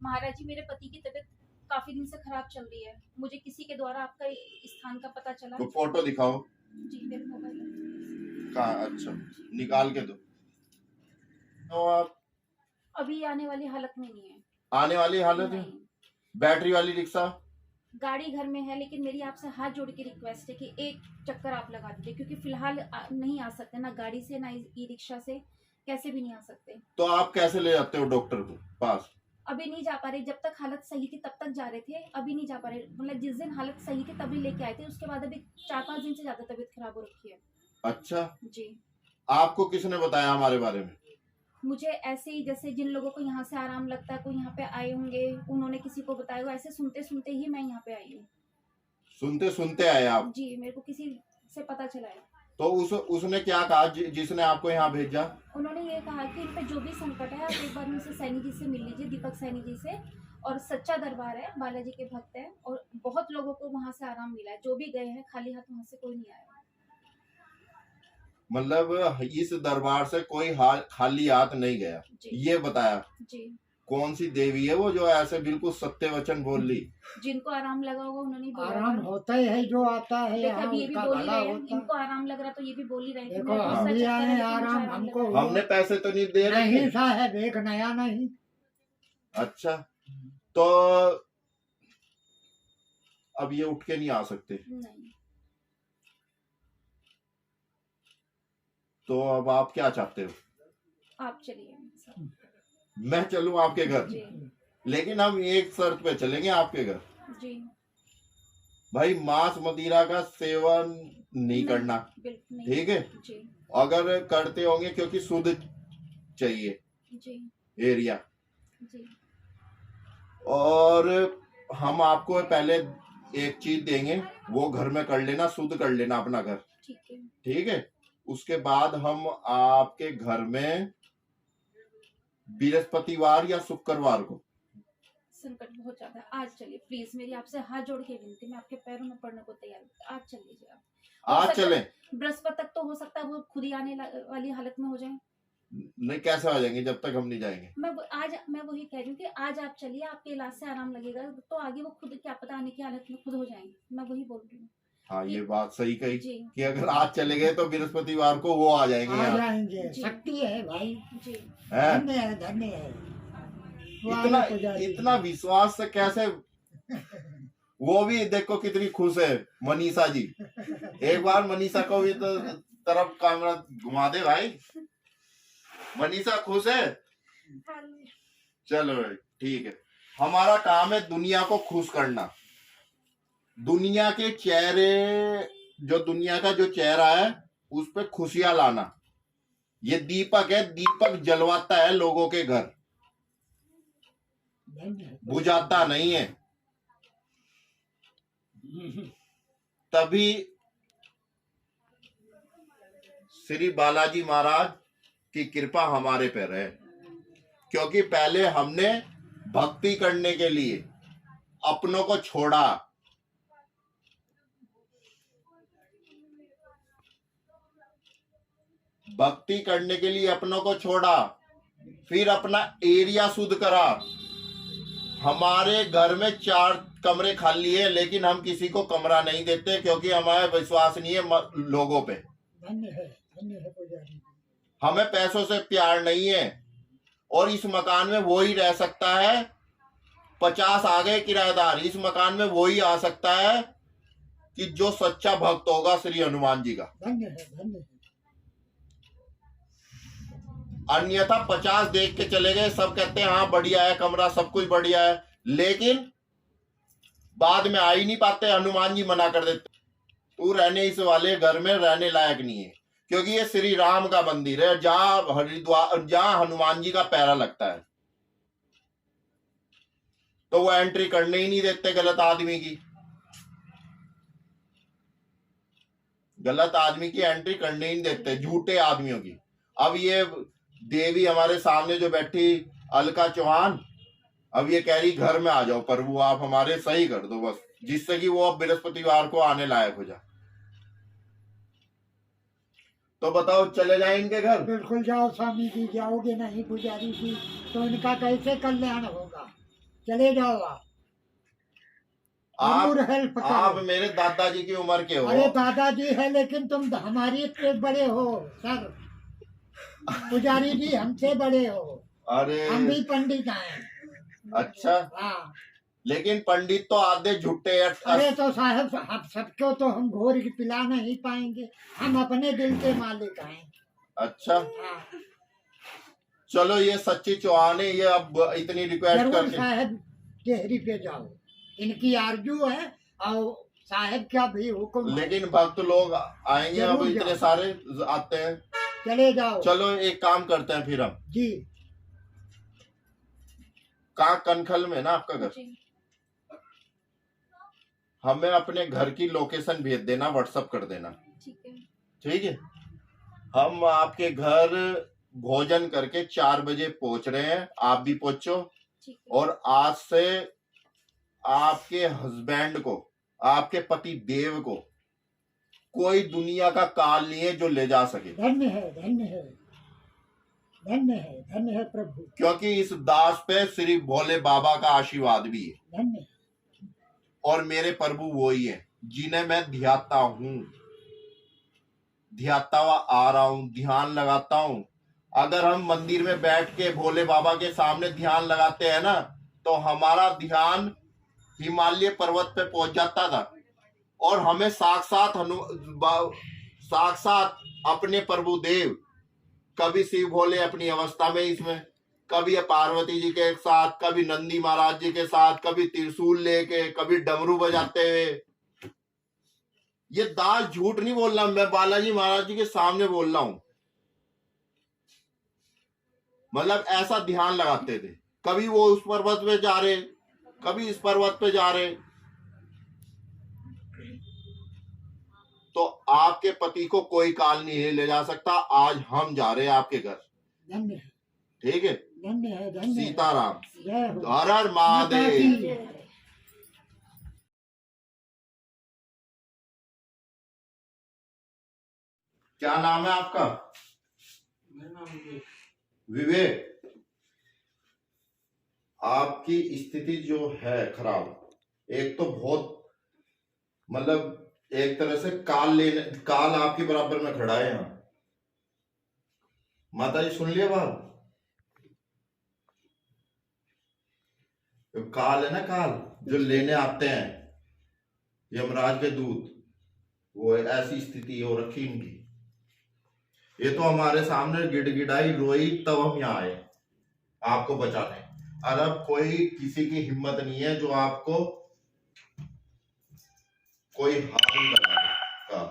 महाराज जी, मेरे पति की तबीयत काफी दिन से खराब चल रही है। मुझे किसी के द्वारा आपका स्थान का पता चला। तो फोटो दिखाओ। जी, मेरे मोबाइल कहाँ? अच्छा, निकाल के दो। तो आप अभी आने वाली हालत में नहीं है। आने वाली हालत है? नहीं, बैटरी वाली रिक्शा? गाड़ी घर में है, लेकिन मेरी आपसे हाथ जोड़ के रिक्वेस्ट है कि एक चक्कर आप लगा दीजिए, क्योंकि फिलहाल नहीं आ सकते, ना गाड़ी से ना ई रिक्शा से, कैसे भी नहीं आ सकते। तो आप कैसे ले जाते हो डॉक्टर को पास? अभी नहीं जा पा रहे। जब तक हालत सही थी तब तक जा रहे थे, अभी नहीं जा पा रहे। मतलब जिस दिन हालत सही थी तभी लेके आए थे, उसके बाद अभी 4-5 दिन से ज्यादा तबीयत खराब हो रखी है। अच्छा, जी। आपको किसने बताया हमारे बारे में? मुझे ऐसे ही, जैसे जिन लोगों को यहाँ से आराम लगता है, कोई यहाँ पे आए होंगे, उन्होंने किसी को बताया होगा, ऐसे सुनते सुनते ही मैं यहाँ पे आई हूँ। सुनते सुनते आए आप? जी, मेरे को किसी से पता चला है। तो उसने क्या कहा जिसने आपको यहाँ भेजा? उन्होंने ये कहा कि इन पे जो भी संकट है, आप एक बार उनसे सैनी जी से मिल लीजिए, दीपक सैनी जी से। और सच्चा दरबार है, बालाजी के भक्त हैं, और बहुत लोगों को वहां से आराम मिला है। जो भी गए हैं खाली हाथ वहां से कोई नहीं आया। मतलब इस दरबार से कोई खाली हाथ नहीं गया, ये बताया? जी। कौन सी देवी है वो जो ऐसे बिल्कुल सत्य वचन बोल ली? जिनको आराम लगा होगा उन्होंने बोला। आराम होता ही है जो आता है यहाँ, ये भी उसका बोल ही भला रहे हैं, होता है। इनको आराम लग रहा तो ये भी बोल ही रहे हैं। देखो हम भी आए आराम, हमको हमने पैसे तो नहीं दे रहे नहीं साहब, एक नया नहीं। अच्छा, तो अब ये उठ के नहीं आ सकते? नहीं। तो अब आप क्या चाहते हो? आप चलिए। मैं चलूं आपके घर? जी। लेकिन हम एक शर्त पे चलेंगे आपके घर। जी। भाई मांस मदिरा का सेवन नहीं करना, ठीक है? जी। अगर करते होंगे क्योंकि शुद्ध चाहिए जी। एरिया। जी। और हम आपको पहले एक चीज देंगे, वो घर में कर लेना, शुद्ध कर लेना अपना घर, ठीक है? ठीक है? उसके बाद हम आपके घर में बृहस्पतिवार या शुक्रवार को। संकट बहुत ज्यादा है, आज चलिए प्लीज, मेरी आपसे हाथ जोड़ के विनती, मैं आपके पैरों में पड़ने को तैयार हूँ। आज चल लीजिए आप। आज चलें? बृहस्पति तक तो हो सकता है वो खुद ही आने वाली हालत में हो जाए। नहीं, कैसे आ जाएंगे जब तक हम नहीं जाएंगे? मैं वही कह रही हूँ कि आज आप चलिए, आपके इलाज से आराम लगेगा तो आगे वो खुद, क्या पता आने की हालत में खुद हो जाएंगे। मैं वही बोल रही हूँ। हाँ, ये बात सही कही कि अगर जी। आज चले गए तो बृहस्पतिवार को वो आ जाएंगे। आ जाएंगे, शक्ति है भाई। जी। धन्य है, धन्य है। इतना विश्वास से कैसे? वो भी देखो कितनी खुश है मनीषा जी। एक बार मनीषा को भी तो तरफ कैमरा घुमा दे भाई। मनीषा खुश है? चलो ठीक है, हमारा काम है दुनिया को खुश करना। दुनिया के चेहरे, जो दुनिया का जो चेहरा है उस पे खुशियां लाना। ये दीपक है, दीपक जलवाता है लोगों के घर, बुझाता नहीं है। तभी श्री बालाजी महाराज की कृपा हमारे पे रहे, क्योंकि पहले हमने भक्ति करने के लिए अपनों को छोड़ा। भक्ति करने के लिए अपनों को छोड़ा, फिर अपना एरिया शुद्ध करा। हमारे घर में 4 कमरे खाली है, लेकिन हम किसी को कमरा नहीं देते क्योंकि हमारा विश्वास नहीं है लोगों पे। धन्य है पुजारी। हमें पैसों से प्यार नहीं है, और इस मकान में वो ही रह सकता है। 50 आ गए किराएदार, इस मकान में वो ही आ सकता है कि जो सच्चा भक्त होगा श्री हनुमान जी का। धन्य है, धन्य है। अन्यथा 50 देख के चले गए, सब कहते हैं हाँ बढ़िया है कमरा, सब कुछ बढ़िया है, लेकिन बाद में आ ही नहीं पाते। हनुमान जी मना कर देते, तू रहने इस वाले घर में रहने लायक नहीं है, क्योंकि ये श्री राम का मंदिर है जहां हरिद्वार, जहां हनुमान जी का पैरा लगता है। तो वो एंट्री करने ही नहीं देते गलत आदमी की। गलत आदमी की एंट्री करने ही नहीं देते, झूठे आदमियों की। अब ये देवी हमारे सामने जो बैठी अलका चौहान, अब ये कह रही घर में आ जाओ प्रभु, आप हमारे सही कर दो बस, जिससे कि वो अब बृहस्पतिवार को आने लायक हो जाए। तो बताओ चले जाए इनके घर? बिल्कुल जाओ स्वामी जी, जाओगे नहीं पुजारी जी तो इनका कैसे कल्याण होगा? चले जाओ आप जरूर हेल्प आप करो। मेरे दादाजी की उम्र के अरे हो। दादाजी है लेकिन तुम हमारी इतने बड़े हो सर। पुजारी जी हमसे बड़े हो। अरे हम भी पंडित हैं। अच्छा, हाँ। लेकिन पंडित तो आधे झूठे हैं। अरे तो साहब हम सबको तो हम घोर के पिला नहीं पाएंगे। हम अपने दिल के मालिक हैं। अच्छा हाँ। चलो, ये सच्ची चौहान है, ये अब इतनी रिक्वेस्ट जरूर करके साहब डेहरी पे जाओ। इनकी आरजू है और साहब क्या भी हुक्म है। लेकिन भक्त लोग आएंगे, अब जरूर इतने जाओ। सारे आते हैं। चले जाओ चलो एक काम करते हैं फिर हम। जी। कहाँ? कनखल में ना आपका घर? जी हमें अपने घर की लोकेशन भेज देना, व्हाट्सएप कर देना। ठीक है। ठीक है, हम आपके घर भोजन करके 4 बजे पहुंच रहे हैं, आप भी पहुंचो। ठीक है। और आज से आपके हस्बैंड को, आपके पति देव को कोई दुनिया का काल नहीं है जो ले जा सके, धन्य है धन्य है धन्य है धन्य है प्रभु। क्योंकि इस दास पे श्री भोले बाबा का आशीर्वाद भी है। धन्य है। और मेरे प्रभु वो ही है जिन्हें मैं ध्याता हूँ, ध्याता हुआ आ रहा हूँ, ध्यान लगाता हूँ। अगर हम मंदिर में बैठ के भोले बाबा के सामने ध्यान लगाते हैं ना, तो हमारा ध्यान हिमालय पर्वत पे पहुंच जाता था और हमें साक्षात साक्षात अपने प्रभु देव, कभी शिव भोले अपनी अवस्था में इसमें, कभी पार्वती जी के साथ, कभी नंदी महाराज जी के साथ, कभी त्रिशूल लेके, कभी डमरू बजाते हुए। ये दास झूठ नहीं बोल रहा, मैं बालाजी महाराज जी के सामने बोल रहा हूं। मतलब ऐसा ध्यान लगाते थे, कभी वो उस पर्वत पे जा रहे, कभी इस पर्वत पे जा रहे। तो आपके पति को कोई काल नहीं ले जा सकता। आज हम जा रहे हैं आपके घर। धन्य है ठीक है, धन्य है धन्य है। सीताराम, जय हो। हर हर महादेव। जय हो। क्या नाम है आपका? मेरा नाम विवेक। विवेक, आपकी स्थिति जो है खराब, एक तो बहुत मतलब एक तरह से काल आपके बराबर में खड़ा है यहाँ। माता जी सुन लिया बात? तो काल है ना, काल जो लेने आते हैं यमराज के दूत, वो ऐसी स्थिति हो रखी इनकी। ये तो हमारे सामने गिड़गिड़ाई रोई तब हम यहाँ आए आपको बचाने। और अब कोई किसी की हिम्मत नहीं है जो आपको कोई हाथ नहीं लगाएगा।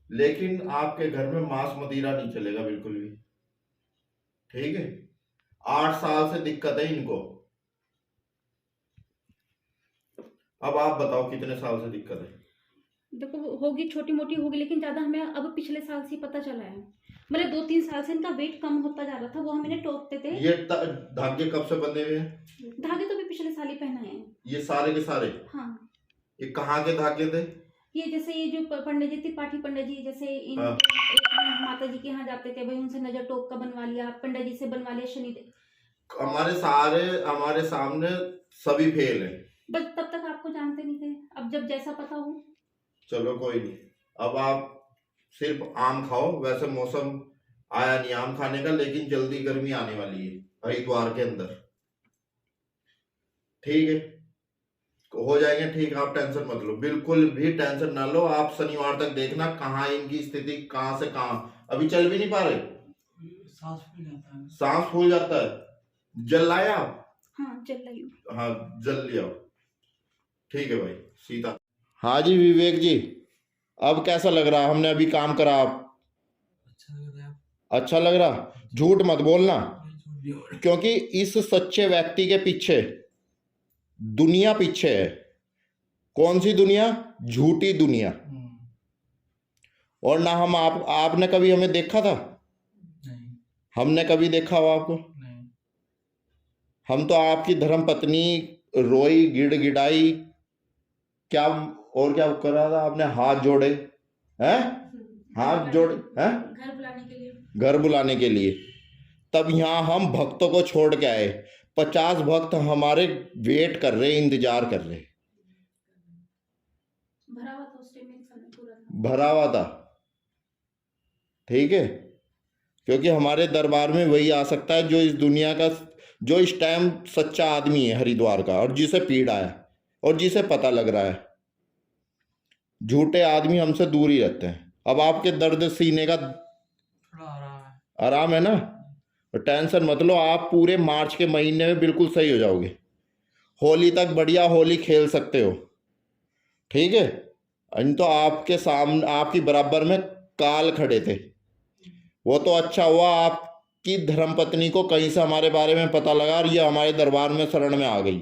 लेकिन आपके घर में मांस मदिरा नहीं चलेगा बिल्कुल भी। ठीक है, 8 साल से दिक्कत है इनको। अब आप बताओ कितने साल से दिक्कत है? देखो होगी, छोटी मोटी होगी, लेकिन ज़्यादा हमें अब पिछले साल से ही पता चला है। मतलब 2-3 साल से इनका वेट कम होता जा रहा था, वो हम इन्हें टोकते थे। ये धागे कब से बंधे हुए हैं? धागे तो भी पिछले साल ही पहनाए हैं। ये सारे के सारे? हाँ। ये कहाँ के धागे थे? ये जैसे ये जो पंडित जी, त्रिपाठी पंडित जी, जैसे इन हाँ। एक माता जी के यहाँ जाते थे, भाई उनसे नजर टोक का बनवा लिया, पंडित जी से बनवा लिया, शनिदेव। हमारे सामने सभी फेल हैं। बस तब तक आपको जानते नहीं थे, अब जब जैसा पता हो। चलो कोई नहीं, अब आप सिर्फ आम खाओ। वैसे मौसम आया नहीं आम खाने का, लेकिन जल्दी गर्मी आने वाली है हरिद्वार के अंदर। ठीक है, हो जाएंगे ठीक, आप टेंशन मत लो, बिल्कुल भी टेंशन ना लो। आप शनिवार तक देखना कहाँ इनकी स्थिति, कहाँ से कहाँ। अभी चल भी नहीं पा रहे, सांस फूल जाता है। सांस फूल जाता है। जल लाया आप? हाँ चल रही हूँ। हाँ जल लिया। ठीक है भाई, सीता। हाँ जी विवेक जी, अब कैसा लग रहा? हमने अभी काम करा, आप अच्छा लग रहा है। अच्छा लग रहा? झूठ मत बोलना, है। क्योंकि इस सच्चे व्यक्ति के पीछे दुनिया पीछे है। कौन सी दुनिया? झूठी दुनिया। और ना हम आपने कभी हमें देखा था? नहीं हमने कभी देखा हो आपको? नहीं। हम तो आपकी धर्म पत्नी रोई, गिड़गिड़ाई, क्या और क्या करा था आपने? हाथ जोड़े हैं, हाथ जोड़े हैं घर बुलाने के लिए। घर बुलाने के लिए। तब यहाँ हम भक्तों को छोड़ के आए। 50 भक्त हमारे वेट कर रहे, इंतजार कर रहे। भरा हुआ था उस टाइम में, समय पूरा था। भरा हुआ था, ठीक है, क्योंकि हमारे दरबार में वही आ सकता है जो इस दुनिया का, जो इस टाइम सच्चा आदमी है हरिद्वार का, और जिसे पीड़ा है और जिसे पता लग रहा है। झूठे आदमी हमसे दूर ही रहते हैं। अब आपके दर्द सीने का थोड़ा आराम है। आराम है ना, तो टेंशन मत लो। आप पूरे मार्च के महीने में बिल्कुल सही हो जाओगे। होली तक बढ़िया होली खेल सकते हो, ठीक है। नहीं तो आपके सामने, आपकी बराबर में काल खड़े थे। वो तो अच्छा हुआ आपकी धर्मपत्नी को कहीं से हमारे बारे में पता लगा और ये हमारे दरबार में शरण में आ गई,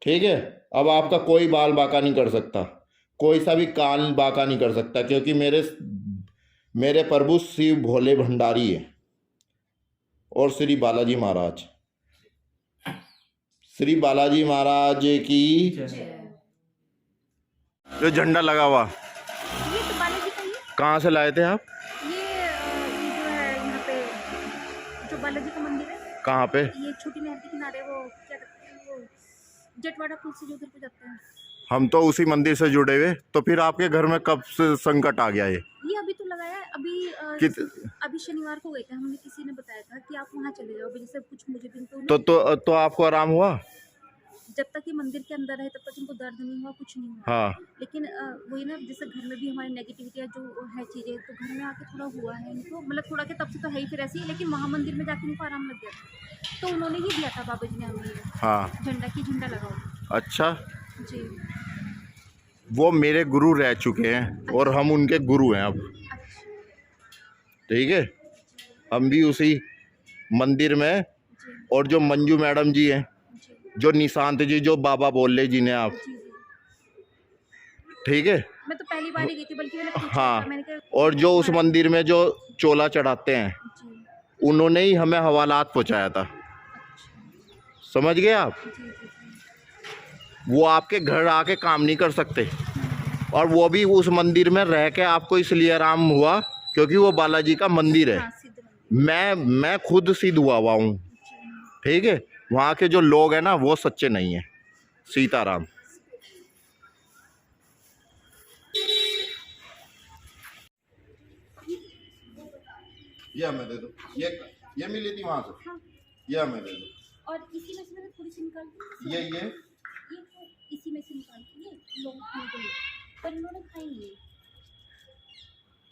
ठीक है। अब आपका कोई बाल बाका नहीं कर सकता, कोई सा भी कान बाका नहीं कर सकता, क्योंकि मेरे प्रभु शिव भोले भंडारी है और श्री बालाजी महाराज, श्री बालाजी महाराज की जो झंडा लगा हुआ, ये तो बालाजी का ही है। कहाँ से लाए थे आप? ये जो है यहाँ पे जो बालाजी का मंदिर है, कहाँ पे? ये छोटी नहर के किनारे, वो क्या कहते हैं, वो जटवाड़ा पुल से जो उधर पे जाते हैं। हम तो उसी मंदिर से जुड़े हुए। तो फिर आपके घर में कब से संकट आ गया ये? अभी तो लगाया है, अभी शनिवार को गए थे, हमें किसी ने बताया था कि आप वहाँ चले जाओ, जैसे कुछ मुझे भी तो आपको आराम हुआ? जब तक ये मंदिर के अंदर है तब तक इनको दर्द नहीं हुआ, कुछ नहीं हुआ। हाँ। लेकिन वही ना, जैसे घर में भी हमारी नेगेटिविटी जो है चीज़ें, तो घर में आके थोड़ा हुआ है इनको, मतलब थोड़ा के तब से तो है ही फिर ऐसे ही, लेकिन वहाँ मंदिर में जाके इनको आराम लग गया था। तो उन्होंने ही दिया था बाबा जी ने हमें हाँ। झंडा लगाओ। अच्छा जी। वो मेरे गुरु रह चुके हैं और हम उनके गुरु हैं अब, ठीक है। हम भी उसी मंदिर में, और जो मंजू मैडम जी हैं, जो निशांत जी, जो बाबा बोल रहे जिन्हें आप, ठीक है। मैं तो पहली बार ही गई थी, बल्कि मैंने पूछा हाँ, था, मैंने कहा, और जो उस मंदिर में जो चोला चढ़ाते हैं, उन्होंने ही हमें हवालात पहुंचाया था, समझ गए आप। वो आपके घर आके काम नहीं कर सकते, और वो भी उस मंदिर में रह के आपको इसलिए आराम हुआ क्योंकि वो बालाजी का मंदिर है। मैं खुद सिद्ध हुआ हूँ, ठीक है। वहाँ के जो लोग हैं ना, वो सच्चे नहीं हैं। सीताराम। ये हमें दे दो, ये मिली थी वहाँ से, ये हमें दे दो। और इसी में से मैंने थोड़ी सी निकाल दी, ये तो इसी में से निकाल दी, ये लोग खाने के लिए, पर इन्होंने खाई नहीं है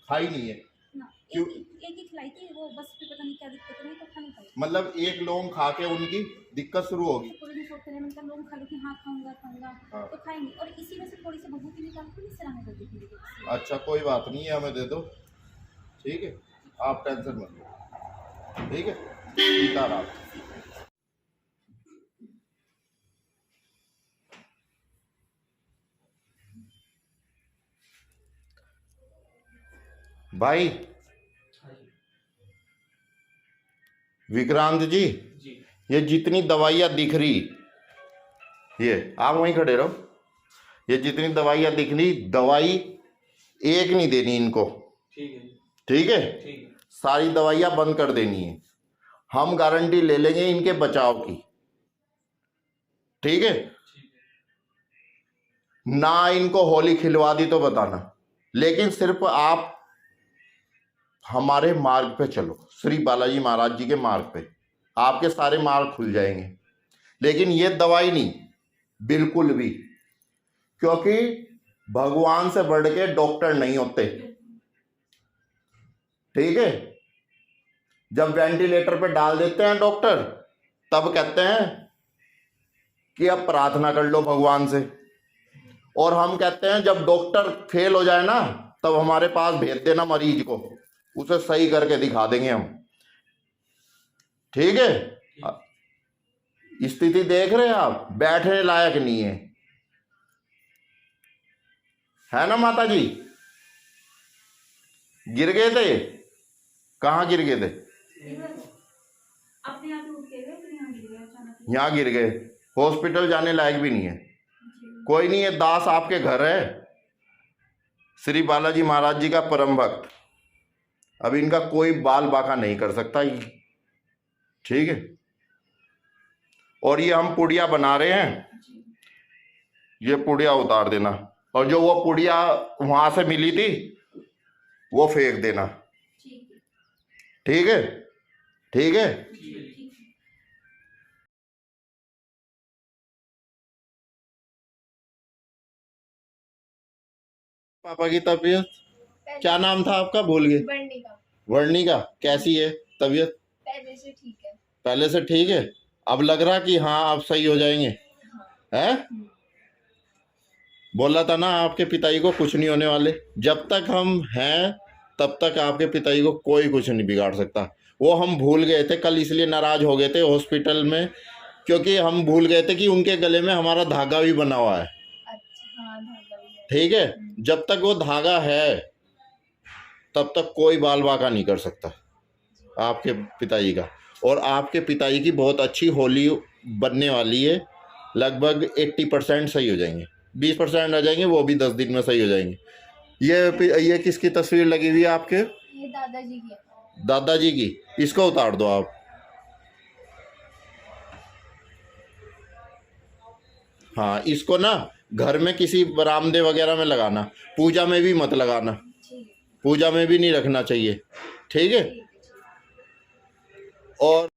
खाई नहीं है ना। क्यों? एक ही खिलाई थी, वो बस पे पता नहीं क्या दिक्कत नहीं, तो खा नहीं पाई। मतलब एक लौंग खा के उनकी दिक्कत शुरू होगी। थोड़ी दिन सोचते रहे, मैंने कहा लोग खा लो कि हाँ खाऊंगा, हाँ। तो खाएंगे। और इसी में से थोड़ी सी भभूति निकाल के इस तरह कर दी थी। अच्छा कोई बात नहीं है, हमें दे दो, ठीक है। आप टेंशन मत लो, ठीक है। सीताराम। भाई विक्रांत जी, ये जितनी दवाइयाँ दिख रही, ये आप वहीं खड़े रहो, ये जितनी दवाइयाँ दिख रही, दवाई एक नहीं देनी इनको, ठीक है, ठीक है। ठीक है। सारी दवाइयाँ बंद कर देनी है। हम गारंटी ले लेंगे इनके बचाव की, ठीक है। ना इनको होली खिलवा दी तो बताना, लेकिन सिर्फ आप हमारे मार्ग पे चलो, श्री बालाजी महाराज जी के मार्ग पे, आपके सारे मार्ग खुल जाएंगे। लेकिन ये दवाई नहीं, बिल्कुल भी, क्योंकि भगवान से बढ़ के डॉक्टर नहीं होते, ठीक है। जब वेंटिलेटर पे डाल देते हैं डॉक्टर, तब कहते हैं कि अब प्रार्थना कर लो भगवान से, और हम कहते हैं जब डॉक्टर फेल हो जाए ना, तब हमारे पास भेज देना मरीज को, उसे सही करके दिखा देंगे हम, ठीक है। स्थिति देख रहे हैं आप, बैठने लायक नहीं है ना माता जी? गिर गए थे? कहाँ गिर गए थे? अपने आप उठ के गए, फिर यहाँ गिर गए अचानक। यहाँ गिर गए, हॉस्पिटल जाने लायक भी नहीं है। कोई नहीं, ये दास आपके घर है, श्री बालाजी महाराज जी का परम भक्त, अब इनका कोई बाल बाका नहीं कर सकता ये, ठीक है। और ये हम पुड़िया बना रहे हैं, ये पुड़िया उतार देना, और जो वो पुड़िया वहां से मिली थी वो फेंक देना, ठीक है, ठीक है। पापा की तबीयत, क्या नाम था आपका, भूल गए। वर्णिका। वर्णिका, कैसी है तबीयत? पहले से ठीक है। पहले से ठीक है, अब लग रहा कि हाँ आप सही हो जाएंगे, हैं? बोला था ना आपके पिताजी को कुछ नहीं होने वाले, जब तक हम हैं तब तक आपके पिताजी को कोई कुछ नहीं बिगाड़ सकता। वो हम भूल गए थे कल, इसलिए नाराज हो गए थे हॉस्पिटल में, क्योंकि हम भूल गए थे कि उनके गले में हमारा धागा भी बना हुआ है, अच्छा, हाँ, धागा भी है। ठीक है। जब तक वो धागा है तब तक कोई बाल बाका नहीं कर सकता आपके पिताजी का। और आपके पिताजी की बहुत अच्छी होली बनने वाली है, लगभग 80% सही हो जाएंगे, 20% रह जाएंगे, वो भी 10 दिन में सही हो जाएंगे। ये किसकी तस्वीर लगी हुई है आपके? ये दादाजी की है। दादाजी की, इसको उतार दो आप। हाँ, इसको ना घर में किसी बरामदे वगैरह में लगाना, पूजा में भी मत लगाना, ठीक है। पूजा में भी नहीं रखना चाहिए, ठीक है। और